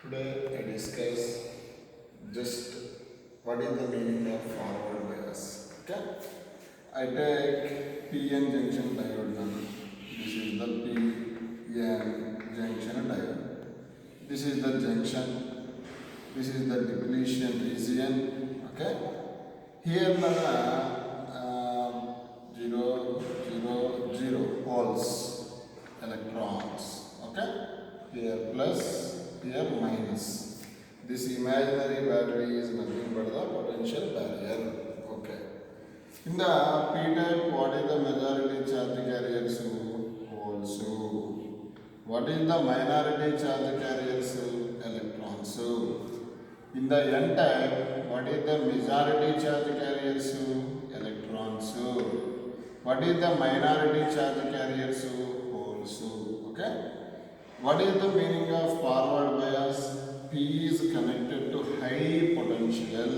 Today I discuss just what is the meaning of forward bias. Okay, I take PN junction diode now. This is the PN junction diode. This is the junction. This is the depletion region. Okay, here zero zero zero holes, electrons. Okay, here plus, here minus. This imaginary battery is nothing but the potential barrier. Okay. In the p-type, what is the majority charge carriers? Holes. What is the minority charge carriers? Electrons. In the n-type, what is the majority charge carriers? Electrons. What is the minority charge carriers? Holes. Okay. What is the meaning of forward bias? P is connected to high potential.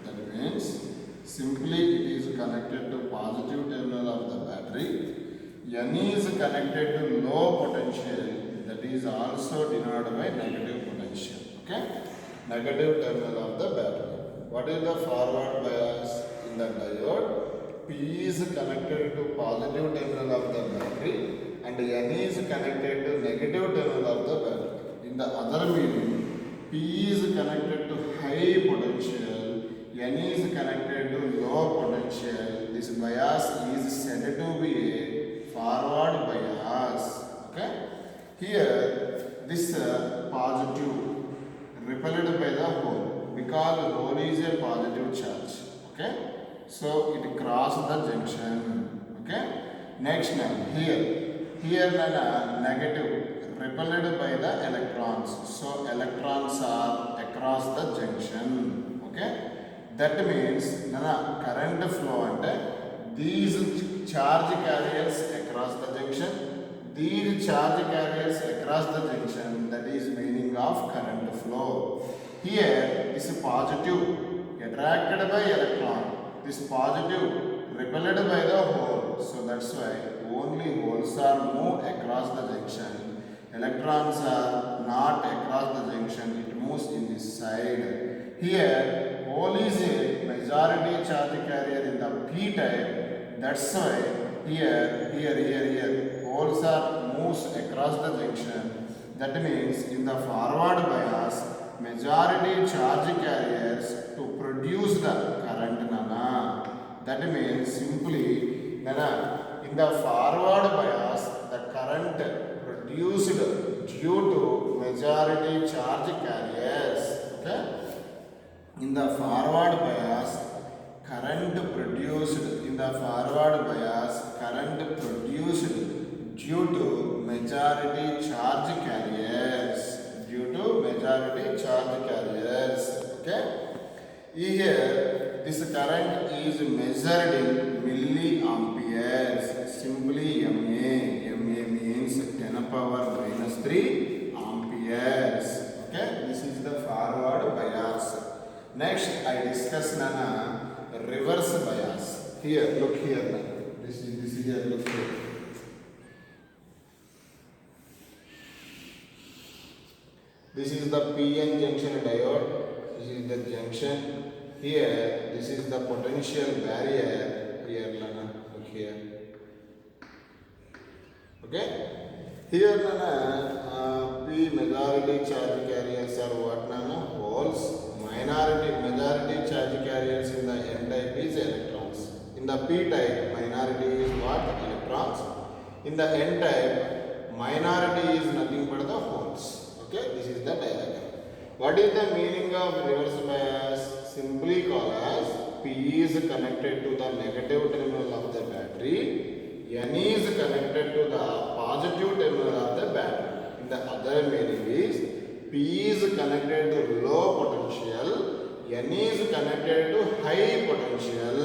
That means simply it is connected to positive terminal of the battery. N is connected to low potential. That is also denoted by negative potential. Okay? Negative terminal of the battery. What is the forward bias in the diode? P is connected to positive terminal of the battery and N is connected to negative terminal of the battery. In the other meaning, P is connected to high potential, N is connected to low potential. This bias is said to be a forward bias. Okay? Here, this positive repelled by the hole because the hole is a positive charge. Okay? So it crosses the junction. Okay? Next now, here negative repelled by the electrons. So electrons are across the junction. Okay? That means current flow ante these charge carriers across the junction. These charge carriers across the junction, that is meaning of current flow. Here this positive attracted by electron. This positive repelled by the hole. So that's why only holes are moved across the junction. Electrons are not across the junction. It moves in this side. Here hole is a majority charge carrier in the p type. That's why here holes are moves across the junction. That means in the forward bias, majority charge carriers to produce the current That means simply in the forward bias, the current produced due to majority charge carriers. Okay? In the forward bias, current produced due to majority charge carriers. Okay? Here, this current is measured in milliamperes. Simply MA. MA means 10 power minus 3 amperes. Okay? This is the forward bias. Next, I discuss reverse bias. Here, look here. This is here. Look here. This is the PN junction diode. This is the junction. Here, this is the potential barrier. Here, look here. Okay? Here, P majority charge carriers are what? Holes. Majority charge carriers in the N type is electrons. In the P type, minority is what? Electrons. In the N type, minority is nothing but the holes. Okay, this is the diagram. What is the meaning of reverse bias? Simply called as P is connected to the negative terminal of the battery, N is connected to the positive terminal of the battery. In the other meaning is P is connected to low potential, N is connected to high potential.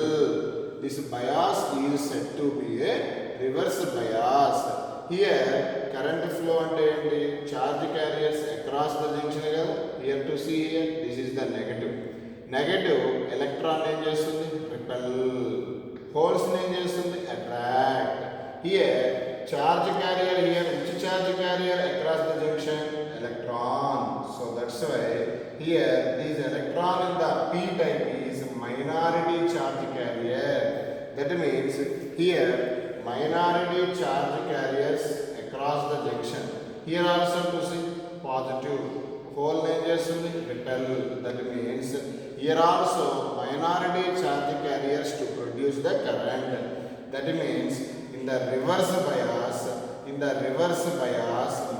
This bias is said to be a reverse bias. Here, current flow ante charge carriers across the junction. Here to see here, this is the negative. Negative electron em chestundi? Repel. Holes em chestundi? Attract. Here, charge carrier here, which charge carrier across the junction? Electron. So that's why here this electron in the p type is minority charge carrier. That means here minority charge carriers across the junction. Here also to see positive whole ranges metal. That means here also minority charge carriers to produce the current. That means in the reverse bias,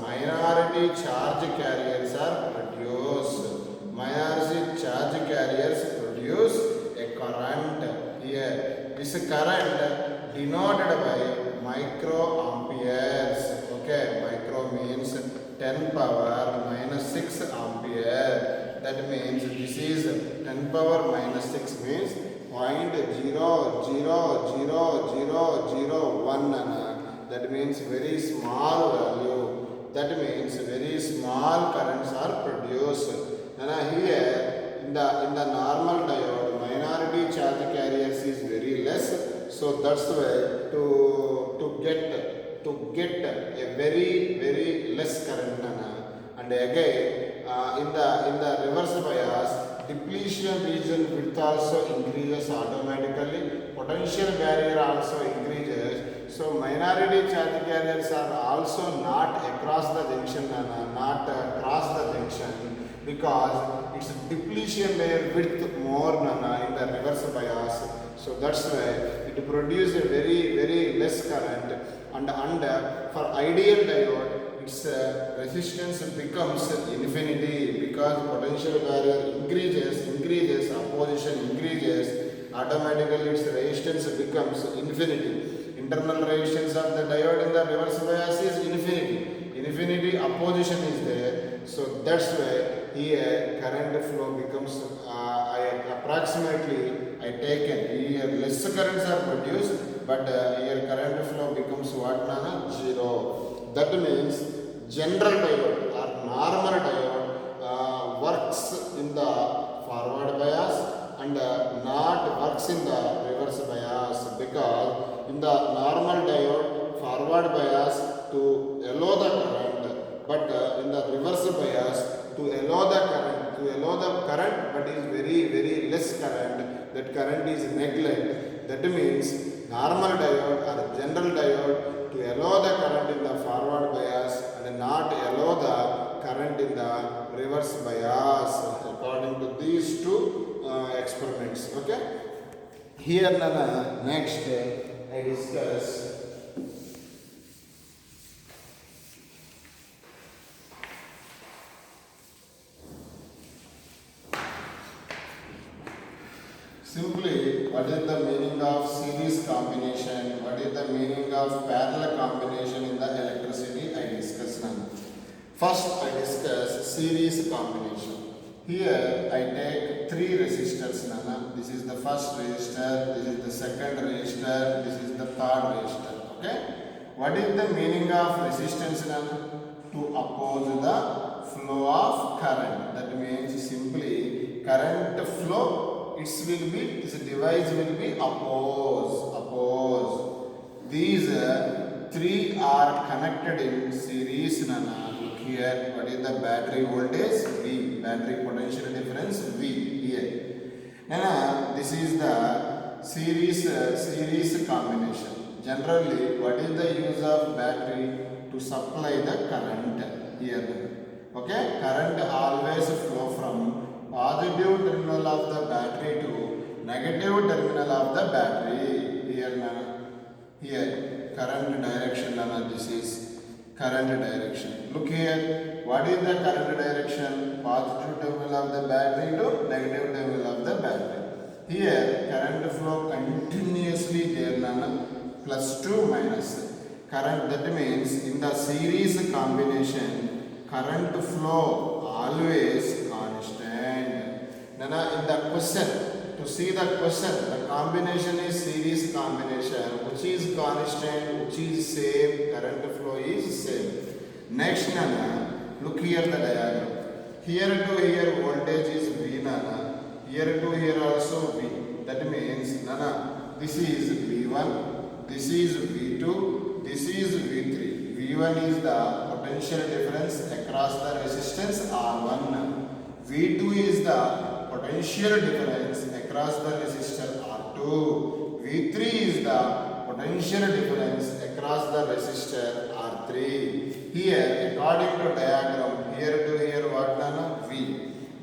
minority charge carriers are produced. Minority charge carriers produce a current. Here, this current denoted by microamperes. Okay, micro means 10 power minus 6 ampere. That means this is 10 power minus 6 means 0.0000001. That means very small value. That means very small currents are produced. And here in the normal diode, minority charge carriers is very less. So that's why to get a very less current. And again in the reverse bias, depletion region width also increases automatically. Potential barrier also increases. So minority charge carriers are also not across the junction, because its depletion layer width more in the reverse bias. So that's why it produces a very less current. And for ideal diode, its resistance becomes infinity, because potential barrier increases, opposition increases, automatically its resistance becomes infinity. Internal resistance of the diode in the reverse bias is infinity opposition is there. So that's why here current flow becomes approximately I taken here less currents are produced, but here current flow becomes what? 0. That means general diode or normal diode works in the forward bias and not works in the reverse bias, because in the normal diode forward bias to allow the current, but in the reverse bias to allow the current, but is very less current. That current is neglect. That means normal diode or general diode to allow the current in the forward bias and not allow the current in the reverse bias, according to these two experiments. Okay. Here next I discuss simply what is the meaning of series combination, what is the meaning of parallel combination in the electricity. I discuss now. First I discuss series combination. Here I take 3 resistors. This is the first resistor, this is the second resistor, this is the third resistor. Okay. What is the meaning of resistance? To oppose the flow of current. That means simply current flow, this device will be oppose. These 3 are connected in series. Look here, what is the battery voltage? V. Battery potential difference V here. This is the series combination. Generally, what is the use of battery? To supply the current here. Okay, current always flow from positive terminal of the battery to negative terminal of the battery. Here current direction. This is current direction. Look here, what is the current direction? Positive terminal of the battery to negative terminal of the battery. Here current flow continuously there, plus to minus. Current, that means in the series combination, current flow always constant. In the question, to see the question, the combination is series combination, which is constant, which is same, current flow is same. Next, look here the diagram. Here to here voltage is V, here to here also V. That means, this is V1, this is V2, this is V3. V1 is the potential difference across the resistance R1. V2 is the potential difference across the resistor R2. V3 is the potential difference across the resistor R3. Here, according to diagram, here to here what done? V.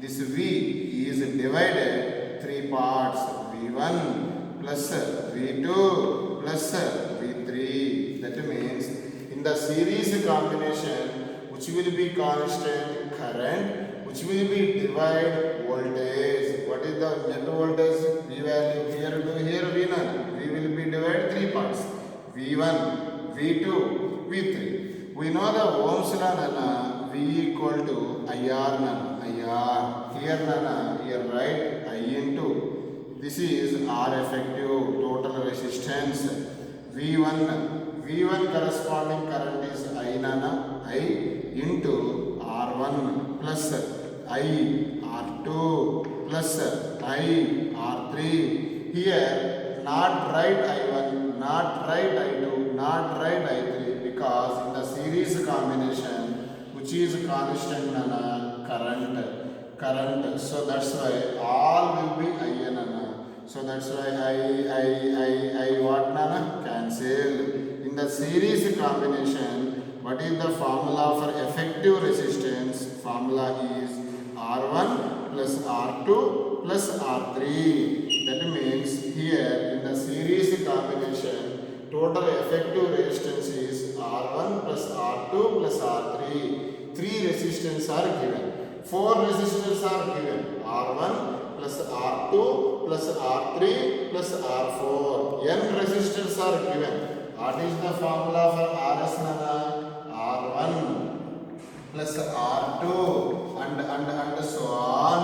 This V is divided three parts: V1 plus V2 plus V3. That means in the series combination, which will be constant current, which will be divide voltage. What is the net voltage? V value here to here V1. V will be divided three parts: V1, V2, V3. We know the Ohm's law nana, V equal to IR nana, IR. Here nana, here right, I into. This is R effective total resistance. V1 corresponding current is I nana, I into R1 plus I R2 plus I R3. Here not write I1, not write I2, not write I3 because in the series combination which is constant nana current. So that's why all will be I nana. So that's why I what nana cancel. In the series combination, what is the formula for effective resistance? Formula is R1 plus R2 plus R3. That means here in the series combination, total effective resistance is R1 plus R2 plus R3. Three resistance are given. Four resistors are given: R1 plus R2 plus R3 plus R4. N resistors are given. What is the formula for RS nana? R1 plus R2 and so on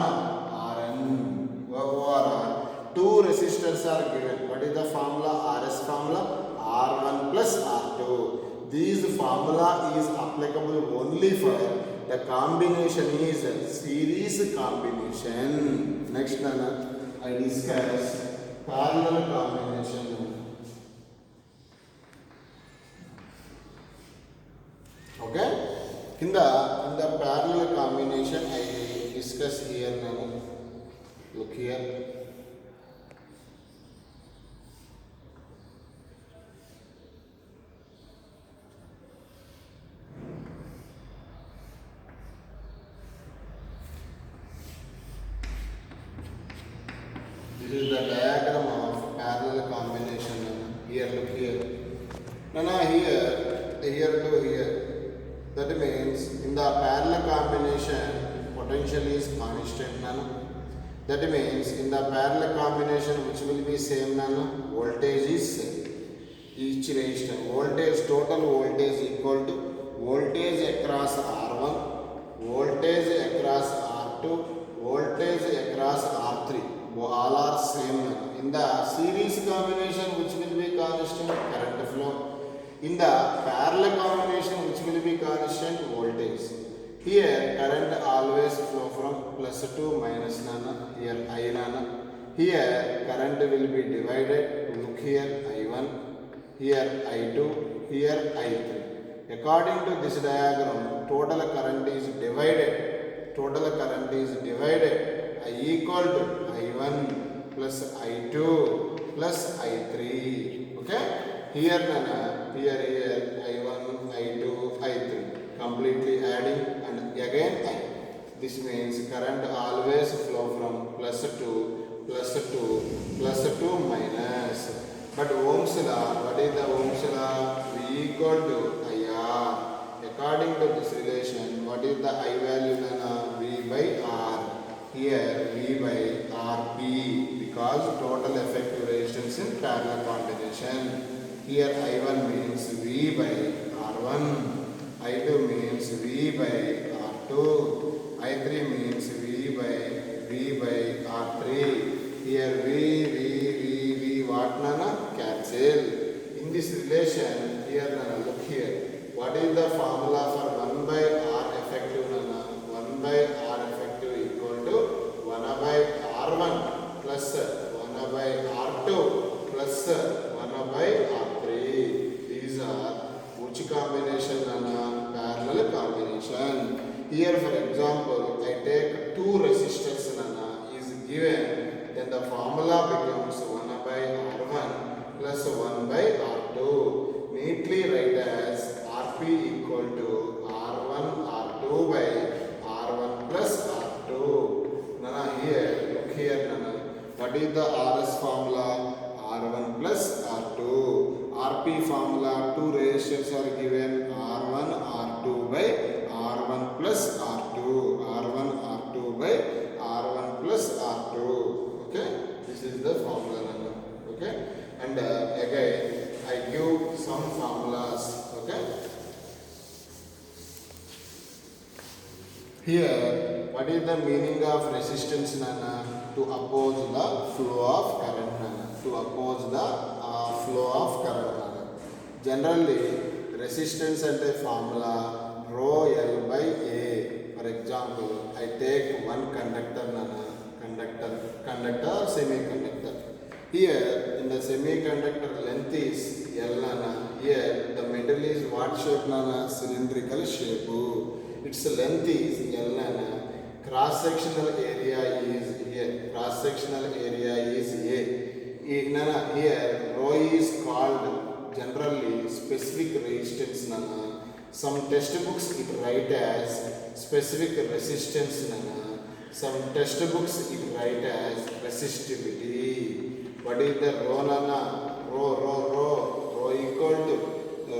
Rn over two resistors are given. What is the formula? RS formula R1 plus R2. This formula is applicable only for the combination is series combination. Next I discuss parallel combination. Okay? In the parallel combination I discuss here now. Look here. This is the diagram of parallel combination. Here, look here. Here to here. That means in the parallel combination, potential is constant. That means in the parallel combination, which will be same, voltage is same. Each resistor, voltage, total voltage equal to voltage across R1, voltage across R2, voltage across R3. All are same. In the series combination, which will be constant? Current flow. In the parallel combination, which will be constant? Voltage. Here current always flow from plus to minus nana. Here I nana. Here current will be divided. Look here I1. Here I2. Here I3. According to this diagram, total current is divided. Total current is divided. I equal to I1 plus I2 plus I3. Okay? Here I1, I2, I3. Completely adding and again I. This means current always flow from plus to minus. But Ohm's law, what is the Ohm's law? V equal to IR. According to this relation, what is the I value? V by R. Here V by RP because total effective resistance in parallel combination. Here I1 means V by R1, I2 means V by R2, I3 means V by R3. Here V what nana? Cancel. In this relation, here nana, look here. What is the formula for 1 by R effective nana? 1 by R effective equal to 1 by R1 plus 1 by R2 plus 1 by R3. These are which combination? Parallel combination. Here for example, I take two resistors is given, then the formula becomes 1 by R1 plus 1 by R2. Neatly write as Rp equal to R1 R2 by R1 plus R2. Nana here, look here Nana. What is the RS formula? R1 plus R2. Rp formula, two resistors are given, R1 R2 by R1 plus R2. R1 R2 by R1 plus R2. Okay, this is the formula Nana. Okay, and again I give some formulas. Okay, here what is the meaning of resistance Nana? To oppose the flow of current Nana. To oppose the flow of current Nana. Generally resistance and the formula rho L by A. For example, I take one conductor Nana. Conductor or semiconductor. Here in the semiconductor length is L Nana. Here the middle is what shape Nana? Cylindrical shape. Its length is L Nana. Cross sectional area is here. Cross sectional area is A. Nana, here rho is called generally specific resistance Nana. Some textbooks it write as specific resistance Nana. Some textbooks it write as resistivity. What is the rho Nana? Rho equal to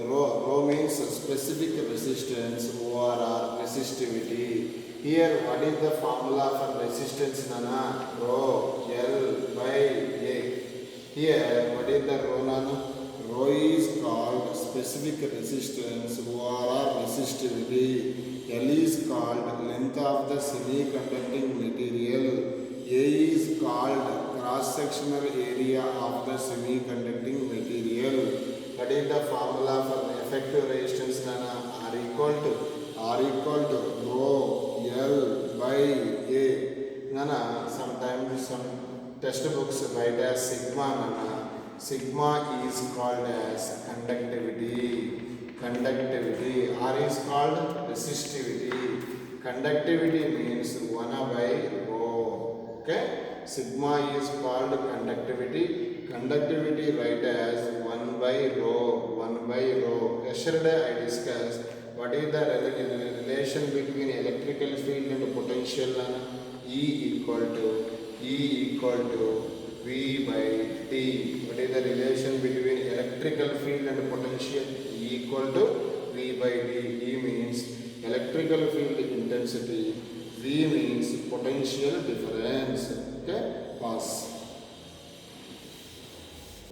rho means specific resistance or resistivity. Here what is the formula for resistance Nana? Rho L by A. Here what is the rho Nana? Rho is called specific resistance or resistivity. L is called length of the semiconducting material. A is called cross sectional area of the semiconducting material. What is the formula for the effective resistance Nana? R equal to rho L by A. Nana, sometimes some textbooks write as sigma Nana. Sigma is called as conductivity. R is called resistivity. Conductivity means 1 by rho. Okay? Sigma is called conductivity. Conductivity write as 1 by rho. Yesterday I discussed what is the relation between electrical field and potential. E equal to V by T. What is the relation between electrical field and potential? E equal to V by D. E means electrical field intensity. V means potential difference.